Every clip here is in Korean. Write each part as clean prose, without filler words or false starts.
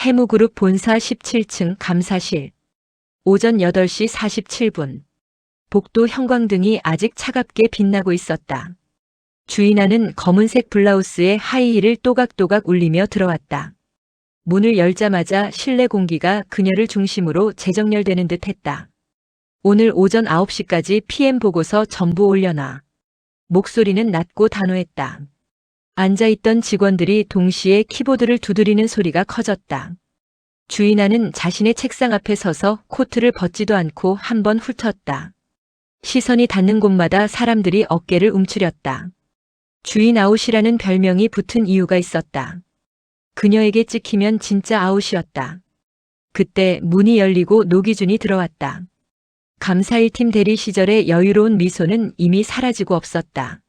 해무그룹 본사 17층 감사실. 오전 8시 47분. 복도 형광등이 아직 차갑게 빛나고 있었다. 주인아는 검은색 블라우스에 하이힐을 또각또각 울리며 들어왔다. 문을 열자마자 실내 공기가 그녀를 중심으로 재정렬되는 듯 했다. 오늘 오전 9시까지 PM 보고서 전부 올려놔. 목소리는 낮고 단호했다. 앉아있던 직원들이 동시에 키보드를 두드리는 소리가 커졌다. 주인아는 자신의 책상 앞에 서서 코트를 벗지도 않고 한번 훑었다. 시선이 닿는 곳마다 사람들이 어깨를 움츠렸다. 주인 아웃이라는 별명이 붙은 이유가 있었다. 그녀에게 찍히면 진짜 아웃이었다. 그때 문이 열리고 노기준이 들어왔다. 감사 1팀 대리 시절의 여유로운 미소는 이미 사라지고 없었다.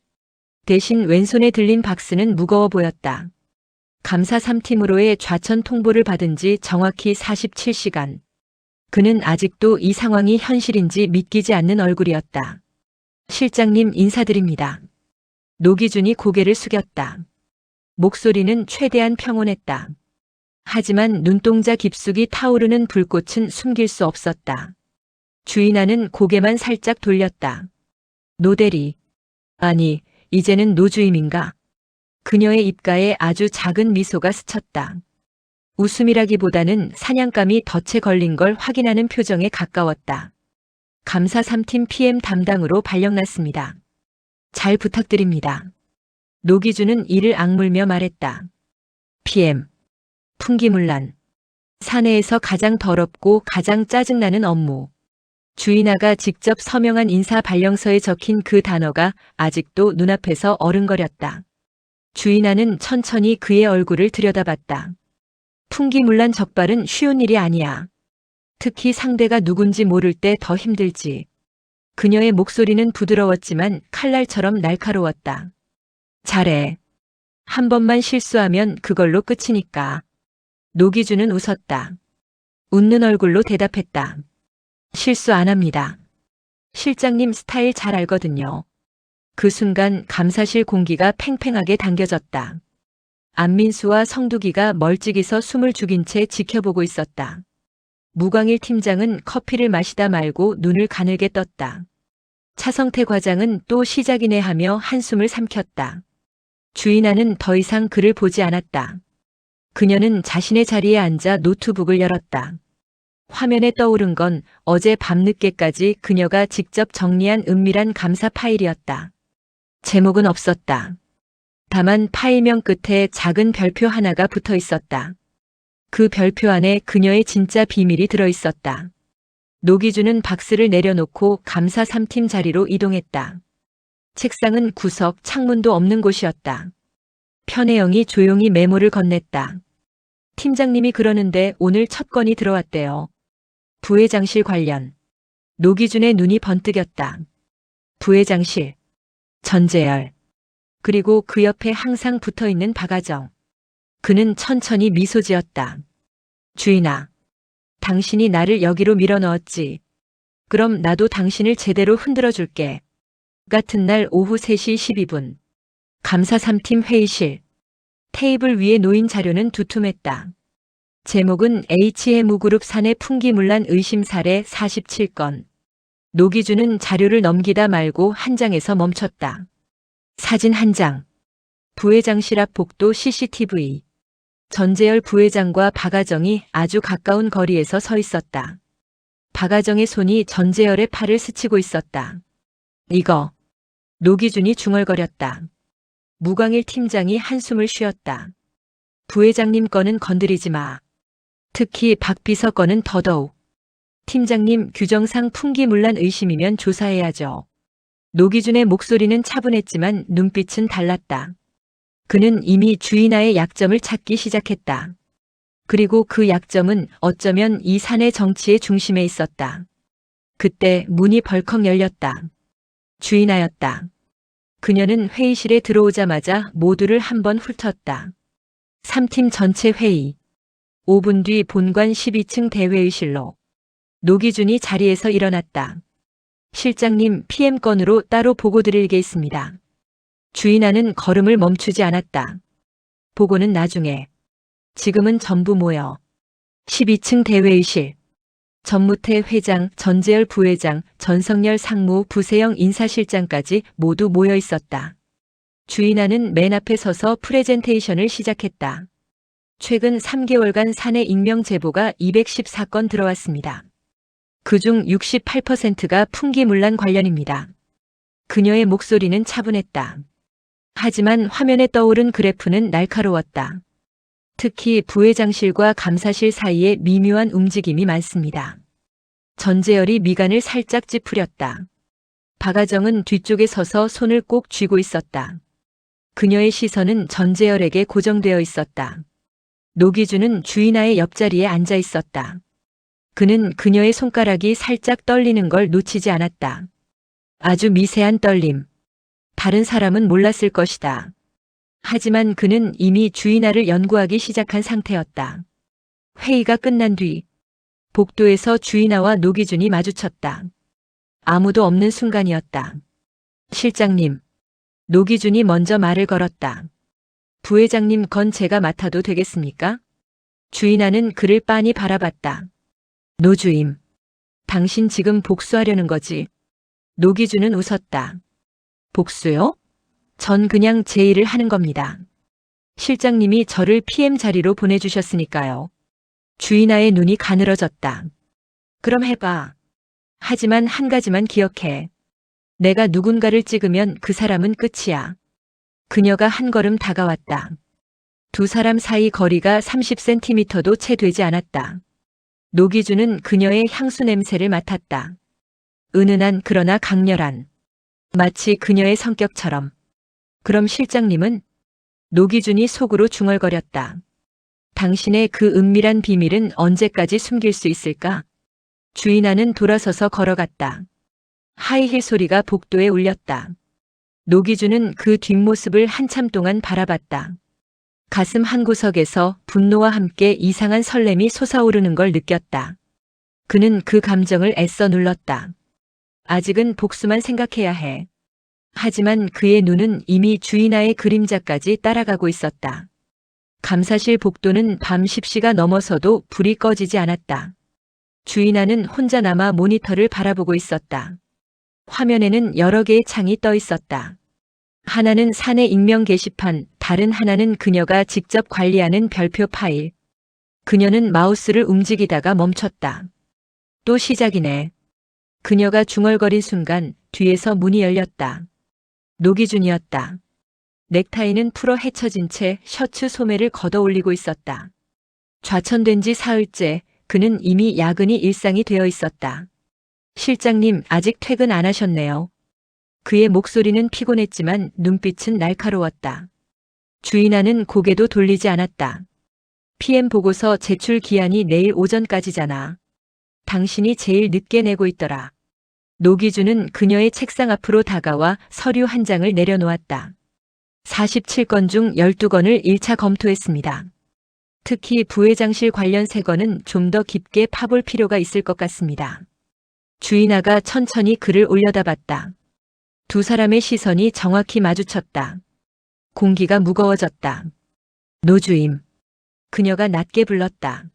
대신 왼손에 들린 박스는 무거워 보였다. 감사 3팀으로의 좌천 통보를 받은 지 정확히 47시간. 그는 아직도 이 상황이 현실인지 믿기지 않는 얼굴이었다. 실장님 인사드립니다. 노기준이 고개를 숙였다. 목소리는 최대한 평온했다. 하지만 눈동자 깊숙이 타오르는 불꽃은 숨길 수 없었다. 주인아는 고개만 살짝 돌렸다. 노대리. 아니, 이제는 노주임인가? 그녀의 입가에 아주 작은 미소가 스쳤다. 웃음이라기보다는 사냥감이 덫에 걸린 걸 확인하는 표정에 가까웠다. 감사 3팀 PM 담당으로 발령났습니다. 잘 부탁드립니다. 노기준은 이를 악물며 말했다. PM. 풍기문란. 사내에서 가장 더럽고 가장 짜증나는 업무. 주인아가 직접 서명한 인사 발령서에 적힌 그 단어가 아직도 눈앞에서 어른거렸다. 주인아는 천천히 그의 얼굴을 들여다봤다. 풍기문란 적발은 쉬운 일이 아니야. 특히 상대가 누군지 모를 때 더 힘들지. 그녀의 목소리는 부드러웠지만 칼날처럼 날카로웠다. 잘해. 한 번만 실수하면 그걸로 끝이니까. 노기준은 웃었다. 웃는 얼굴로 대답했다. 실수 안 합니다. 실장님 스타일 잘 알거든요. 그 순간 감사실 공기가 팽팽하게 당겨졌다. 안민수와 성두기가 멀찍이서 숨을 죽인 채 지켜보고 있었다. 무광일 팀장은 커피를 마시다 말고 눈을 가늘게 떴다. 차성태 과장은 또 시작이네 하며 한숨을 삼켰다. 주인아는 더 이상 그를 보지 않았다. 그녀는 자신의 자리에 앉아 노트북을 열었다. 화면에 떠오른 건 어제 밤늦게까지 그녀가 직접 정리한 은밀한 감사 파일이었다. 제목은 없었다. 다만 파일명 끝에 작은 별표 하나가 붙어 있었다. 그 별표 안에 그녀의 진짜 비밀이 들어 있었다. 노기준은 박스를 내려놓고 감사 3팀 자리로 이동했다. 책상은 구석, 창문도 없는 곳이었다. 편혜영이 조용히 메모를 건넸다. 팀장님이 그러는데 오늘 첫 건이 들어왔대요. 부회장실 관련. 노기준의 눈이 번뜩였다. 부회장실. 전재열. 그리고 그 옆에 항상 붙어있는 박아정. 그는 천천히 미소 지었다. 주인아. 당신이 나를 여기로 밀어넣었지. 그럼 나도 당신을 제대로 흔들어 줄게. 같은 날 오후 3시 12분. 감사 3팀 회의실. 테이블 위에 놓인 자료는 두툼했다. 제목은 H해무그룹 사내 풍기문란 의심 사례 47건. 노기준은 자료를 넘기다 말고 한 장에서 멈췄다. 사진 한 장. 부회장실 앞 복도 CCTV. 전재열 부회장과 박아정이 아주 가까운 거리에서 서 있었다. 박아정의 손이 전재열의 팔을 스치고 있었다. 이거. 노기준이 중얼거렸다. 무광일 팀장이 한숨을 쉬었다. 부회장님 거는 건드리지 마. 특히 박 비서 거는 더더욱. 팀장님 규정상 풍기문란 의심이면 조사해야죠. 노기준의 목소리는 차분했지만 눈빛은 달랐다. 그는 이미 주인아의 약점을 찾기 시작했다. 그리고 그 약점은 어쩌면 이 사내 정치의 중심에 있었다. 그때 문이 벌컥 열렸다. 주인아였다. 그녀는 회의실에 들어오자마자 모두를 한번 훑었다. 3팀 전체 회의. 5분 뒤 본관 12층 대회의실로. 노기준이 자리에서 일어났다. 실장님 PM 건으로 따로 보고 드릴 게 있습니다. 주인아는 걸음을 멈추지 않았다. 보고는 나중에. 지금은 전부 모여. 12층 대회의실. 전무태 회장, 전재열 부회장, 전성열 상무, 부세영 인사실장까지 모두 모여 있었다. 주인아는 맨 앞에 서서 프레젠테이션을 시작했다. 최근 3개월간 사내 익명 제보가 214건 들어왔습니다. 그중 68%가 풍기문란 관련입니다. 그녀의 목소리는 차분했다. 하지만 화면에 떠오른 그래프는 날카로웠다. 특히 부회장실과 감사실 사이에 미묘한 움직임이 많습니다. 전재열이 미간을 살짝 찌푸렸다. 박아정은 뒤쪽에 서서 손을 꼭 쥐고 있었다. 그녀의 시선은 전재열에게 고정되어 있었다. 노기준은 주인아의 옆자리에 앉아 있었다. 그는 그녀의 손가락이 살짝 떨리는 걸 놓치지 않았다. 아주 미세한 떨림. 다른 사람은 몰랐을 것이다. 하지만 그는 이미 주인아를 연구하기 시작한 상태였다. 회의가 끝난 뒤 복도에서 주인아와 노기준이 마주쳤다. 아무도 없는 순간이었다. 실장님. 노기준이 먼저 말을 걸었다. 부회장님 건 제가 맡아도 되겠습니까? 주인아는 그를 빤히 바라봤다. 노주임. 당신 지금 복수하려는 거지? 노기준은 웃었다. 복수요? 전 그냥 제 일을 하는 겁니다. 실장님이 저를 PM 자리로 보내주셨으니까요. 주인아의 눈이 가늘어졌다. 그럼 해봐. 하지만 한 가지만 기억해. 내가 누군가를 찍으면 그 사람은 끝이야. 그녀가 한 걸음 다가왔다. 두 사람 사이 거리가 30cm도 채 되지 않았다. 노기준은 그녀의 향수 냄새를 맡았다. 은은한 그러나 강렬한. 마치 그녀의 성격처럼. 그럼 실장님은? 노기준이 속으로 중얼거렸다. 당신의 그 은밀한 비밀은 언제까지 숨길 수 있을까? 주인아는 돌아서서 걸어갔다. 하이힐 소리가 복도에 울렸다. 노기준은 그 뒷모습을 한참 동안 바라봤다. 가슴 한구석에서 분노와 함께 이상한 설렘이 솟아오르는 걸 느꼈다. 그는 그 감정을 애써 눌렀다. 아직은 복수만 생각해야 해. 하지만 그의 눈은 이미 주인아의 그림자까지 따라가고 있었다. 감사실 복도는 밤 10시가 넘어서도 불이 꺼지지 않았다. 주인아는 혼자 남아 모니터를 바라보고 있었다. 화면에는 여러 개의 창이 떠 있었다. 하나는 사내 익명 게시판, 다른 하나는 그녀가 직접 관리하는 별표 파일. 그녀는 마우스를 움직이다가 멈췄다. 또 시작이네. 그녀가 중얼거린 순간 뒤에서 문이 열렸다. 노기준이었다. 넥타이는 풀어 헤쳐진 채 셔츠 소매를 걷어 올리고 있었다. 좌천된 지 사흘째, 그는 이미 야근이 일상이 되어 있었다. 실장님, 아직 퇴근 안 하셨네요. 그의 목소리는 피곤했지만 눈빛은 날카로웠다. 주인아는 고개도 돌리지 않았다. PM 보고서 제출 기한이 내일 오전까지잖아. 당신이 제일 늦게 내고 있더라. 노기준은 그녀의 책상 앞으로 다가와 서류 한 장을 내려놓았다. 47건 중 12건을 1차 검토했습니다. 특히 부회장실 관련 3건은 좀 더 깊게 파볼 필요가 있을 것 같습니다. 주인아가 천천히 글을 올려다봤다. 두 사람의 시선이 정확히 마주쳤다. 공기가 무거워졌다. 노주임. 그녀가 낮게 불렀다.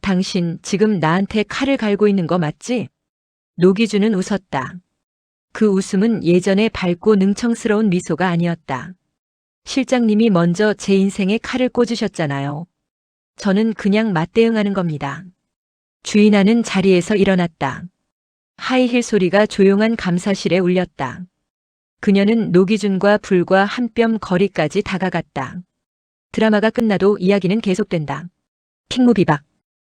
당신 지금 나한테 칼을 갈고 있는 거 맞지? 노기준은 웃었다. 그 웃음은 예전의 밝고 능청스러운 미소가 아니었다. 실장님이 먼저 제 인생에 칼을 꽂으셨잖아요. 저는 그냥 맞대응하는 겁니다. 주인아는 자리에서 일어났다. 하이힐 소리가 조용한 감사실에 울렸다. 그녀는 노기준과 불과 한 뼘 거리까지 다가갔다. 드라마가 끝나도 이야기는 계속된다. 킹무비박.